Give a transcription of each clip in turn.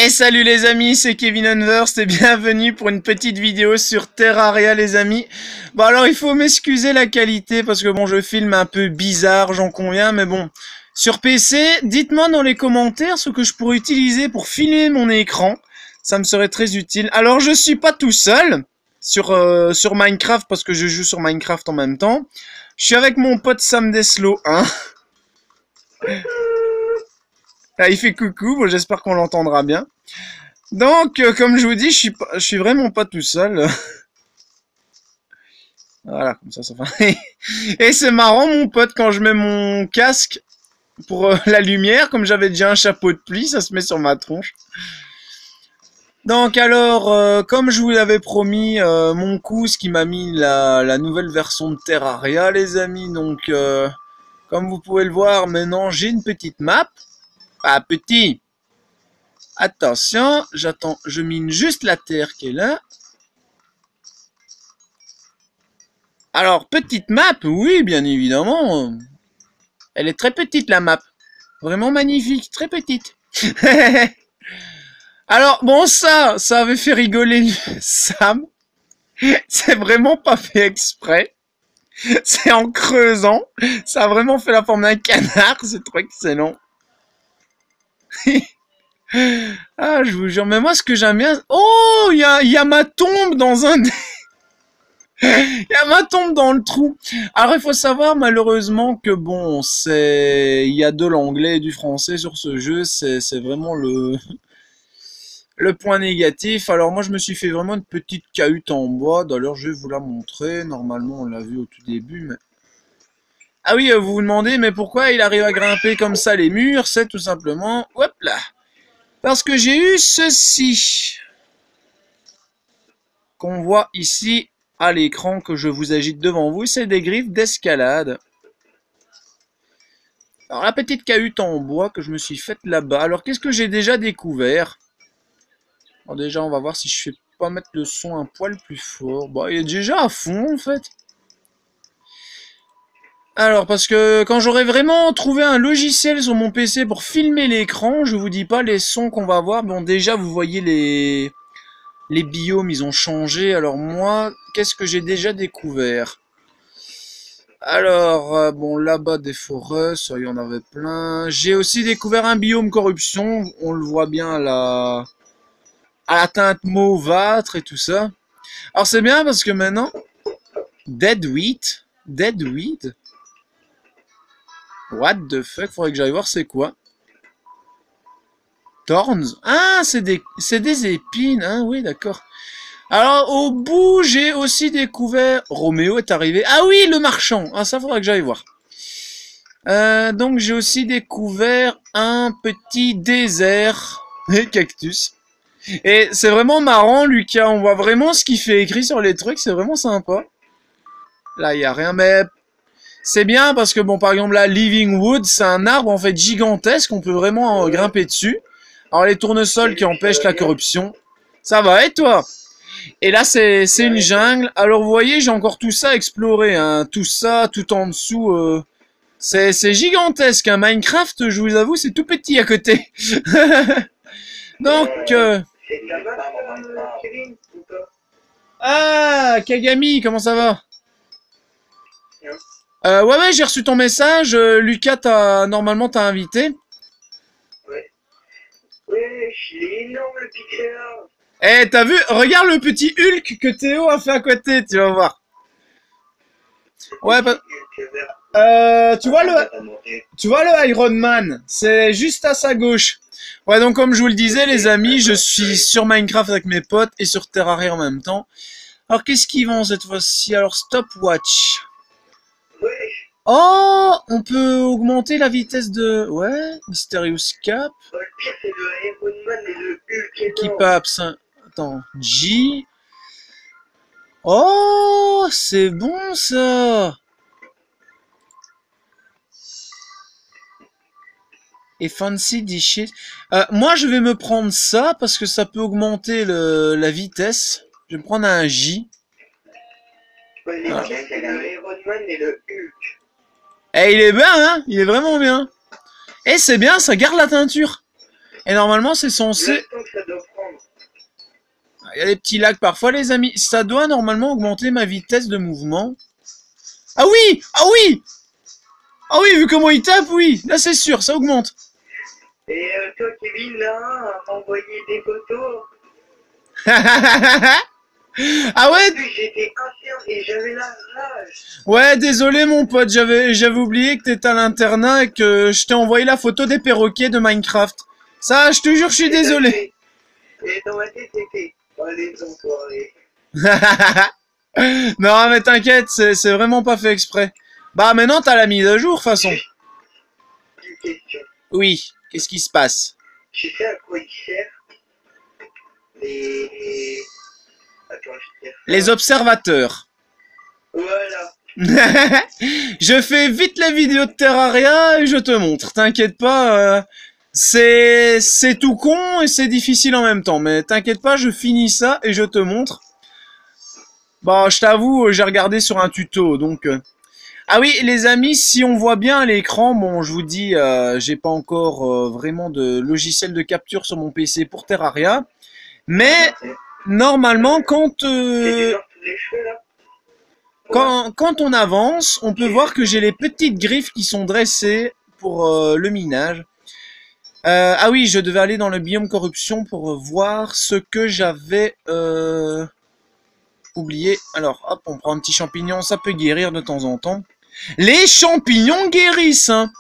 Et salut les amis, c'est Kevin Unverse et bienvenue pour une petite vidéo sur Terraria les amis. Bon alors il faut m'excuser la qualité parce que bon je filme un peu bizarre, j'en conviens, mais bon. Sur PC, dites-moi dans les commentaires ce que je pourrais utiliser pour filmer mon écran. Ça me serait très utile. Alors je suis pas tout seul sur Minecraft parce que je joue sur Minecraft en même temps. Je suis avec mon pote Sam Deslo 1. Ah, il fait coucou, bon, j'espère qu'on l'entendra bien. Donc, comme je vous dis, je suis vraiment pas tout seul. Voilà, comme ça fait. Et c'est marrant, mon pote, quand je mets mon casque pour la lumière, comme j'avais déjà un chapeau de pluie, ça se met sur ma tronche. Donc alors, comme je vous l'avais promis, mon cousin qui m'a mis la nouvelle version de Terraria, les amis. Donc, comme vous pouvez le voir, maintenant j'ai une petite map. Ah, petit. Attention, j'attends, je mine juste la terre qui est là. Alors, petite map, oui, bien évidemment. Elle est très petite, la map. Vraiment magnifique, très petite. Alors, bon, ça avait fait rigoler Sam. C'est vraiment pas fait exprès. C'est en creusant. Ça a vraiment fait la forme d'un canard, c'est trop excellent. Ah, je vous jure, mais moi, ce que j'aime bien... Oh, il y a ma tombe dans un... Il y a ma tombe dans le trou. Alors, il faut savoir, malheureusement, que bon, il y a de l'anglais et du français sur ce jeu. C'est vraiment le point négatif. Alors, moi, je me suis fait vraiment une petite cahute en bois. D'ailleurs, je vais vous la montrer. Normalement, on l'a vu au tout début, mais... Ah oui, vous vous demandez, mais pourquoi il arrive à grimper comme ça les murs? C'est tout simplement... Hop là. Parce que j'ai eu ceci qu'on voit ici à l'écran que je vous agite devant vous, c'est des griffes d'escalade. Alors la petite cahute en bois que je me suis faite là-bas. Alors qu'est-ce que j'ai déjà découvert? Alors déjà on va voir si je fais pas mettre le son un poil plus fort. Bon, il est déjà à fond en fait. Alors parce que quand j'aurai vraiment trouvé un logiciel sur mon PC pour filmer l'écran, je vous dis pas les sons qu'on va avoir. Bon déjà vous voyez les biomes ils ont changé. Alors moi qu'est-ce que j'ai déjà découvert? Alors bon là-bas des forêts, ça il y en avait plein. J'ai aussi découvert un biome corruption. On le voit bien là à la teinte mauvâtre et tout ça. Alors c'est bien parce que maintenant Deadweed. What the fuck, faudrait que j'aille voir c'est quoi. Thorns. Ah, c'est des épines, hein, oui, d'accord. Alors, au bout, j'ai aussi découvert... Roméo est arrivé. Ah oui, le marchand. Ah, ça, faudra que j'aille voir. Donc, j'ai aussi découvert un petit désert et cactus. Et c'est vraiment marrant, Lucas. On voit vraiment ce qu'il fait écrit sur les trucs. C'est vraiment sympa. Là, il n'y a rien, mais... C'est bien parce que, bon, par exemple, là, Living Wood, c'est un arbre, en fait, gigantesque. On peut vraiment grimper dessus. Alors, les tournesols qui empêchent la corruption. Ça va, et toi? Et là, c'est une jungle. Alors, vous voyez, j'ai encore tout ça à explorer. Hein. Tout ça, tout en dessous. C'est gigantesque. Hein. Minecraft, je vous avoue, c'est tout petit à côté. Donc... Ah, Kagami, comment ça va? Ouais, j'ai reçu ton message. Lucas, normalement, t'as invité. Ouais, il est énorme le pixel art. Eh, t'as vu? Regarde le petit Hulk que Théo a fait à côté, tu vas voir. Ouais, tu vois le Iron Man? C'est juste à sa gauche. Ouais, donc comme je vous le disais, les amis, je suis sur Minecraft avec mes potes et sur Terraria en même temps. Alors, qu'est-ce qu'ils vont cette fois-ci? Alors, stopwatch. Ouais. Oh, on peut augmenter la vitesse de... Ouais, Mysterious Cap. Le pire, c'est le Iron Man et le Hulk Keep énorme. up, attends, G. Oh, c'est bon ça. Et Fancy Dishes. Moi, je vais me prendre ça parce que ça peut augmenter la vitesse. Je vais me prendre un J. Ouais, les pires, c'est le Iron Man et le Hulk. Eh, il est bien, hein? Il est vraiment bien. Et c'est bien, ça garde la teinture. Et normalement, c'est censé... Tant que ça Il y a des petits lags parfois, les amis. Ça doit normalement augmenter ma vitesse de mouvement. Ah oui! Ah oui! Ah oui, vu comment il tape, oui! Là, c'est sûr, ça augmente. Et toi, Kevin, là, m'a envoyé des photos. Ah ouais? J'étais infirme et j'avais la rage. Ouais, désolé mon pote, j'avais oublié que t'étais à l'internat et que je t'ai envoyé la photo des perroquets de Minecraft. Ça, je te jure, je suis désolé. Et dans ma tête, c'était... Allez, enfoiré. Non, mais t'inquiète, c'est vraiment pas fait exprès. Bah, maintenant, t'as la mise à jour, de toute façon. Une question. Oui, qu'est-ce qui se passe? Tu sais à quoi ils servent les... Attends, je sais. Les observateurs. Voilà. Je fais vite la vidéo de Terraria et je te montre. T'inquiète pas, c'est tout con et c'est difficile en même temps. Mais t'inquiète pas, je finis ça et je te montre. Bah, je t'avoue, j'ai regardé sur un tuto, donc... Ah oui, les amis, si on voit bien à l'écran, bon, je vous dis, j'ai pas encore vraiment de logiciel de capture sur mon PC pour Terraria. Mais, normalement, quand on avance, on peut voir que j'ai les petites griffes qui sont dressées pour le minage. Ah oui, je devais aller dans le biome corruption pour voir ce que j'avais oublié. Alors, hop, on prend un petit champignon, ça peut guérir de temps en temps. Les champignons guérissent, hein.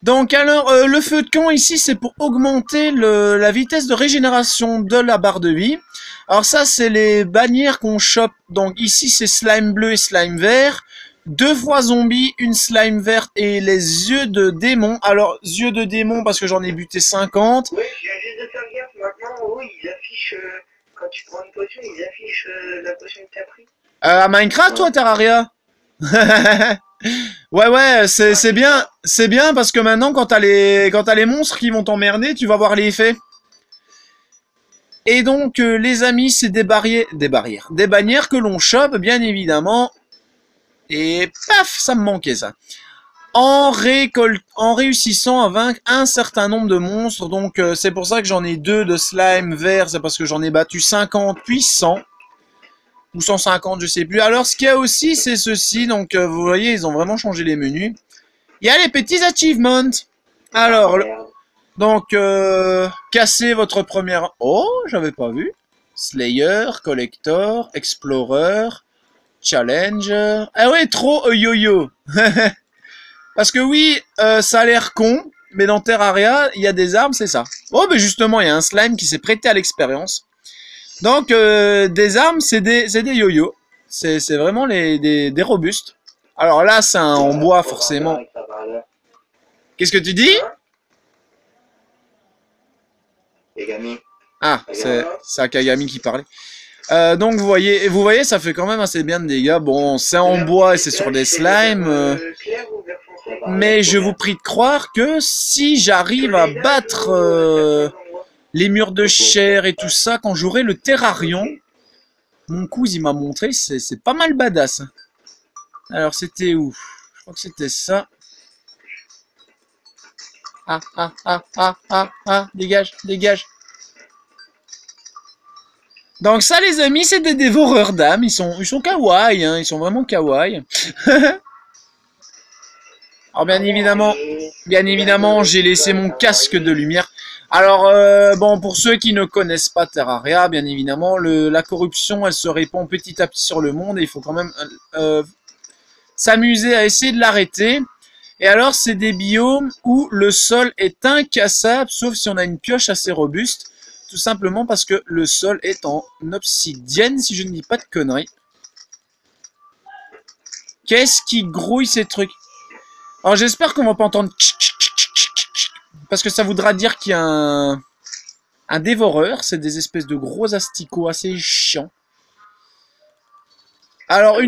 Donc alors, le feu de camp ici, c'est pour augmenter la vitesse de régénération de la barre de vie. Alors ça, c'est les bannières qu'on chope. Donc ici, c'est slime bleu et slime vert. 2 fois zombie, une slime verte et les yeux de démon. Alors, yeux de démon parce que j'en ai buté 50. Oui, je viens juste de faire gaffe. Maintenant, oui, ils affichent... quand tu prends une potion, ils affichent la potion que t'as pris. À Minecraft, toi, Terraria? Ouais, c'est bien parce que maintenant quand t'as les monstres qui vont t'emmerder, tu vas voir les effets. Et donc les amis, c'est des bannières que l'on chope bien évidemment. Et paf, ça me manquait ça. En réussissant à vaincre un certain nombre de monstres, donc c'est pour ça que j'en ai 2 de slime vert, c'est parce que j'en ai battu 50 puis 100. Ou 150, je sais plus. Alors, ce qu'il y a aussi, c'est ceci. Donc, vous voyez, ils ont vraiment changé les menus. Il y a les petits achievements. Alors, donc, casser votre première... Oh, j'avais pas vu. Slayer, Collector, Explorer, Challenger. Ah ouais, trop yo-yo. Parce que oui, ça a l'air con, mais dans Terraria, il y a des armes, c'est ça. Oh, mais justement, il y a un slime qui s'est prêté à l'expérience. Donc, des armes, c'est des yo-yo. C'est vraiment des robustes. Alors là, c'est un en bois, forcément. Qu'est-ce que tu dis? Ah, c'est Akagami qui parlait. Donc, vous voyez, ça fait quand même assez bien de dégâts. Bon, c'est en bois et c'est sur des slimes. Mais je vous prie de croire que si j'arrive à battre... les murs de chair et tout ça, quand j'aurai le terrarion, mon cousin il m'a montré, c'est pas mal badass. Alors c'était où? Je crois que c'était ça. Ah, dégage. Donc ça les amis, c'est des dévoreurs d'âmes, ils sont kawaii, hein, ils sont vraiment kawaii. Alors bien évidemment, j'ai laissé mon casque de lumière. Alors, bon, pour ceux qui ne connaissent pas Terraria, bien évidemment, la corruption, elle se répand petit à petit sur le monde et il faut quand même s'amuser à essayer de l'arrêter. Et alors, c'est des biomes où le sol est incassable, sauf si on a une pioche assez robuste, tout simplement parce que le sol est en obsidienne, si je ne dis pas de conneries. Qu'est-ce qui grouille ces trucs? Alors, j'espère qu'on va pas entendre... Parce que ça voudra dire qu'il y a un dévoreur. C'est des espèces de gros asticots assez chiants. Alors,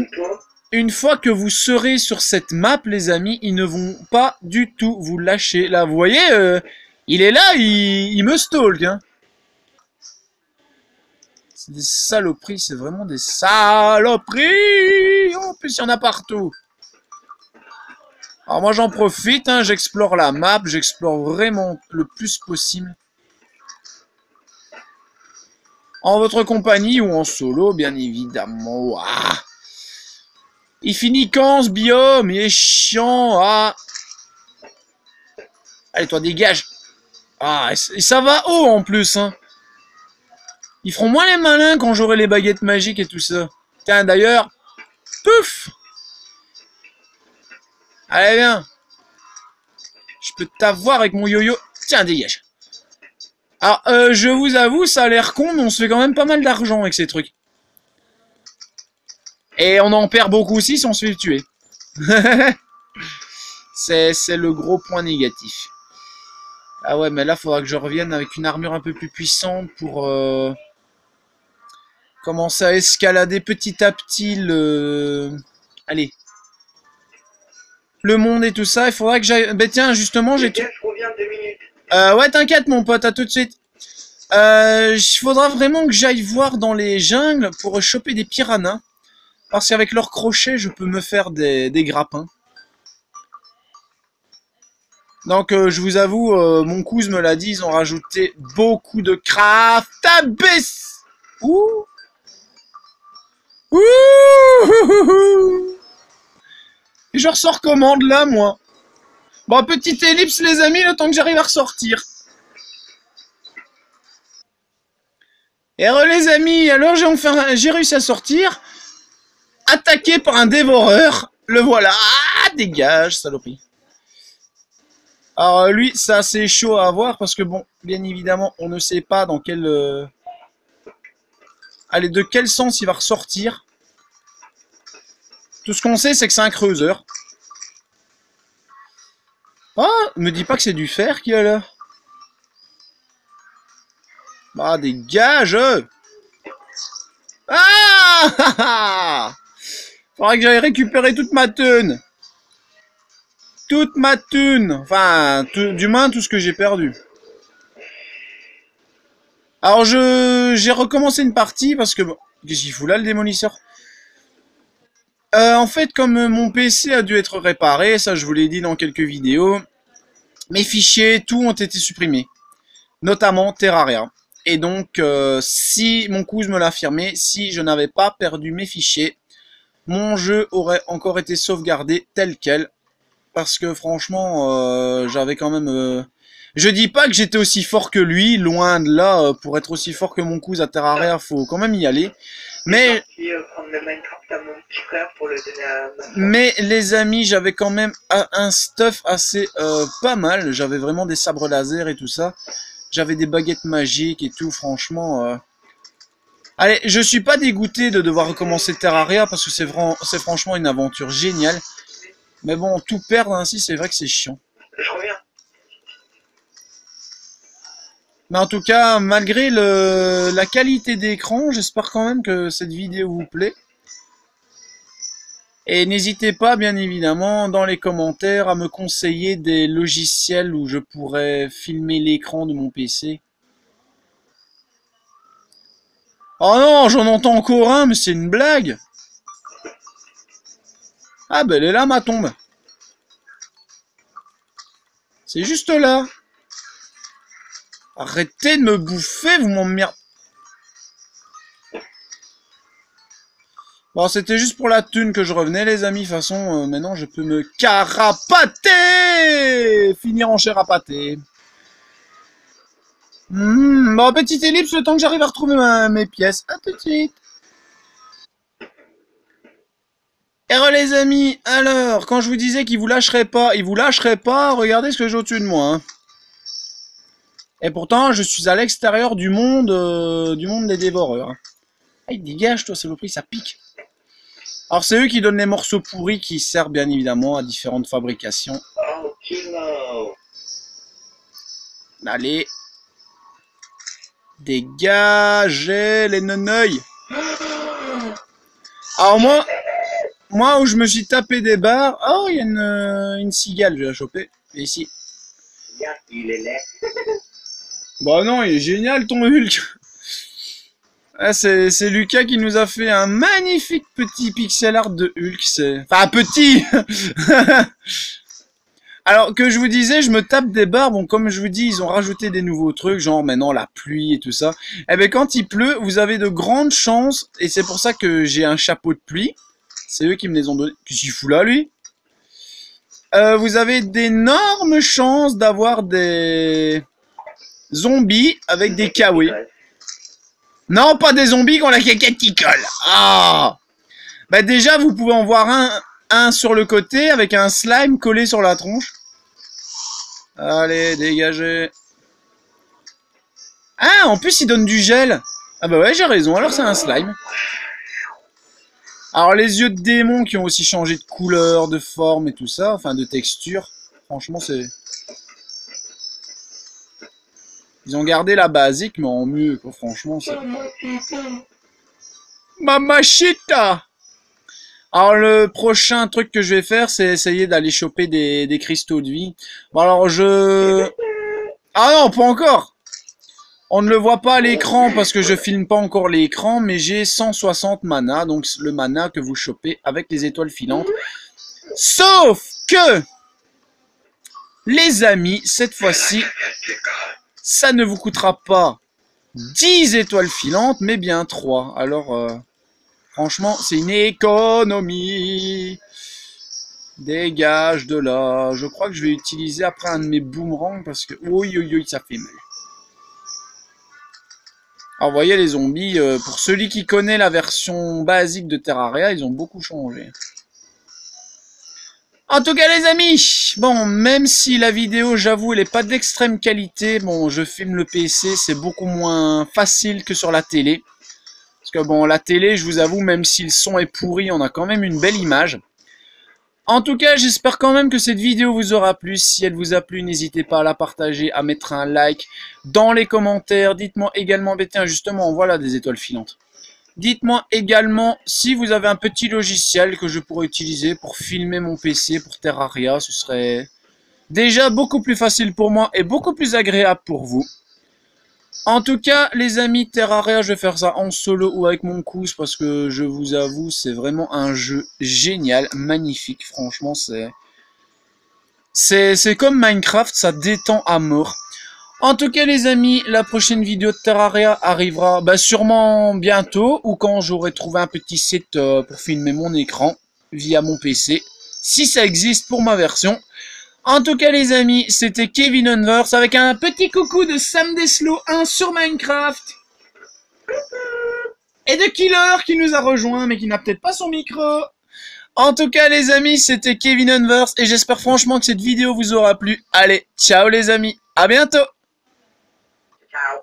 une fois que vous serez sur cette map, les amis, ils ne vont pas du tout vous lâcher. Là, vous voyez, il est là, il me stalk. Hein. C'est des saloperies, c'est vraiment des saloperies. En plus, il y en a partout. Alors moi j'en profite, hein, j'explore la map, j'explore vraiment le plus possible. En votre compagnie ou en solo, bien évidemment. Ah. Il finit quand ce biome? Il est chiant. Ah. Allez, toi, dégage. Ah, et ça va haut en plus. Hein. Ils feront moins les malins quand j'aurai les baguettes magiques et tout ça. Tiens, d'ailleurs. Pouf. Allez, viens. Je peux t'avoir avec mon yo-yo. Tiens, dégage. Alors, je vous avoue, ça a l'air con, mais on se fait quand même pas mal d'argent avec ces trucs. Et on en perd beaucoup aussi si on se fait tuer. C'est le gros point négatif. Ah ouais, mais là, il faudra que je revienne avec une armure un peu plus puissante pour commencer à escalader petit à petit le... Allez. Le monde et tout ça. Il faudra que j'aille... Ben tiens, justement, j'ai... Je reviens 2 minutes. Ouais, t'inquiète, mon pote, à tout de suite. Il faudra vraiment que j'aille voir dans les jungles pour choper des piranhas. Parce qu'avec leurs crochets, je peux me faire des grappins. Donc, je vous avoue, mon cousin me l'a dit, ils ont rajouté beaucoup de craft. Abyss. Ouh. Ouh. Et je ressors comment de là, moi? Bon, petite ellipse, les amis, le temps que j'arrive à ressortir. Et alors, les amis, alors j'ai réussi à sortir. Attaqué par un dévoreur. Le voilà. Ah, dégage, saloperie. Alors, lui, c'est assez chaud à avoir parce que, bon, bien évidemment, on ne sait pas dans quel... Allez, de quel sens il va ressortir. Tout ce qu'on sait, c'est que c'est un creuseur. Ah, me dis pas que c'est du fer qu'il y a là. Bah, dégage. Ah. Faudra que j'aille récupérer toute ma thune. Toute ma thune. Enfin, du moins, tout ce que j'ai perdu. Alors, j'ai recommencé une partie parce que... Bon, qu'est-ce qu'il fout là, le démolisseur? En fait, comme mon PC a dû être réparé, ça je vous l'ai dit dans quelques vidéos, mes fichiers, tout ont été supprimés. Notamment Terraria. Et donc, si mon cousin me l'a affirmé, si je n'avais pas perdu mes fichiers, mon jeu aurait encore été sauvegardé tel quel. Parce que franchement, j'avais quand même... Je dis pas que j'étais aussi fort que lui, loin de là. Pour être aussi fort que mon cousin à Terraria, faut quand même y aller. Mais... Mais les amis, j'avais quand même un stuff assez pas mal. J'avais vraiment des sabres laser et tout ça. J'avais des baguettes magiques et tout, franchement... Allez, je suis pas dégoûté de devoir recommencer Terraria parce que c'est franchement une aventure géniale. Mais bon, tout perdre ainsi, c'est vrai que c'est chiant. Je reviens. Mais en tout cas, malgré la qualité d'écran, j'espère quand même que cette vidéo vous plaît. Et n'hésitez pas, bien évidemment, dans les commentaires à me conseiller des logiciels où je pourrais filmer l'écran de mon PC. Oh non, j'en entends encore un, mais c'est une blague. Ah ben elle est là, ma tombe. C'est juste là. Arrêtez de me bouffer, vous m'emmerdez. Bon, c'était juste pour la thune que je revenais, les amis. De toute façon, maintenant, je peux me carapater. Finir en chair à pâté. Bon, petite ellipse, le temps que j'arrive à retrouver mes pièces. À tout de suite. Et les amis, alors, quand je vous disais qu'il vous lâcherait pas, il vous lâcherait pas, regardez ce que j'ai au-dessus de moi. Hein. Et pourtant, je suis à l'extérieur du monde des dévoreurs. Ah, il dégage, toi, saloperie, ça pique. Alors, c'est eux qui donnent les morceaux pourris qui servent bien évidemment à différentes fabrications. Allez. Dégagez les neneuils. Alors moi où je me suis tapé des barres... Oh, il y a une cigale, je vais la choper. Et ici. Il est laid. Bah non, il est génial ton Hulk. Ah, c'est Lucas qui nous a fait un magnifique petit pixel art de Hulk. Enfin, petit. Alors que je vous disais, je me tape des barres. Bon, comme je vous dis, ils ont rajouté des nouveaux trucs, genre maintenant la pluie et tout ça. Eh ben quand il pleut, vous avez de grandes chances, et c'est pour ça que j'ai un chapeau de pluie. C'est eux qui me les ont donné. Qu'est-ce qu'il fout là, lui? Vous avez d'énormes chances d'avoir des zombies avec des kawaii. Non, pas des zombies qui ont la caquette qui colle. Ah! Bah déjà, vous pouvez en voir un sur le côté avec un slime collé sur la tronche. Allez, dégagez. Ah, en plus, il donne du gel. Ah bah ouais, j'ai raison, alors c'est un slime. Alors, les yeux de démon qui ont aussi changé de couleur, de forme et tout ça, enfin de texture. Franchement, c'est... Ils ont gardé la basique, mais en mieux, quoi. Franchement, c'est... Mamachita! Alors, le prochain truc que je vais faire, c'est essayer d'aller choper des cristaux de vie. Bon, alors, Ah non, pas encore! On ne le voit pas à l'écran parce que je filme pas encore l'écran, mais j'ai 160 mana, donc le mana que vous chopez avec les étoiles filantes. Sauf que, les amis, cette fois-ci, ça ne vous coûtera pas 10 étoiles filantes, mais bien 3. Alors, franchement, c'est une économie. Dégage de là. Je crois que je vais utiliser après un de mes boomerangs parce que... Oui, oui, oui, ça fait mal. Alors, vous voyez, les zombies, pour celui qui connaît la version basique de Terraria, ils ont beaucoup changé. En tout cas, les amis, bon, même si la vidéo, j'avoue, elle n'est pas d'extrême qualité, bon, je filme le PC, c'est beaucoup moins facile que sur la télé. Parce que, bon, la télé, je vous avoue, même si le son est pourri, on a quand même une belle image. En tout cas, j'espère quand même que cette vidéo vous aura plu. Si elle vous a plu, n'hésitez pas à la partager, à mettre un like dans les commentaires. Dites-moi également, tiens, justement, voilà des étoiles filantes. Dites-moi également si vous avez un petit logiciel que je pourrais utiliser pour filmer mon PC pour Terraria. Ce serait déjà beaucoup plus facile pour moi et beaucoup plus agréable pour vous. En tout cas, les amis, Terraria, je vais faire ça en solo ou avec mon cousin parce que je vous avoue, c'est vraiment un jeu génial, magnifique. Franchement, c'est comme Minecraft, ça détend à mort. En tout cas, les amis, la prochaine vidéo de Terraria arrivera sûrement bientôt ou quand j'aurai trouvé un petit set pour filmer mon écran via mon PC, si ça existe pour ma version. En tout cas, les amis, c'était Kevin Unverse avec un petit coucou de Sam Deslo 1 sur Minecraft. Et de Killer qui nous a rejoint, mais qui n'a peut-être pas son micro. En tout cas, les amis, c'était Kevin Unverse et j'espère franchement que cette vidéo vous aura plu. Allez, ciao les amis, à bientôt. Ciao.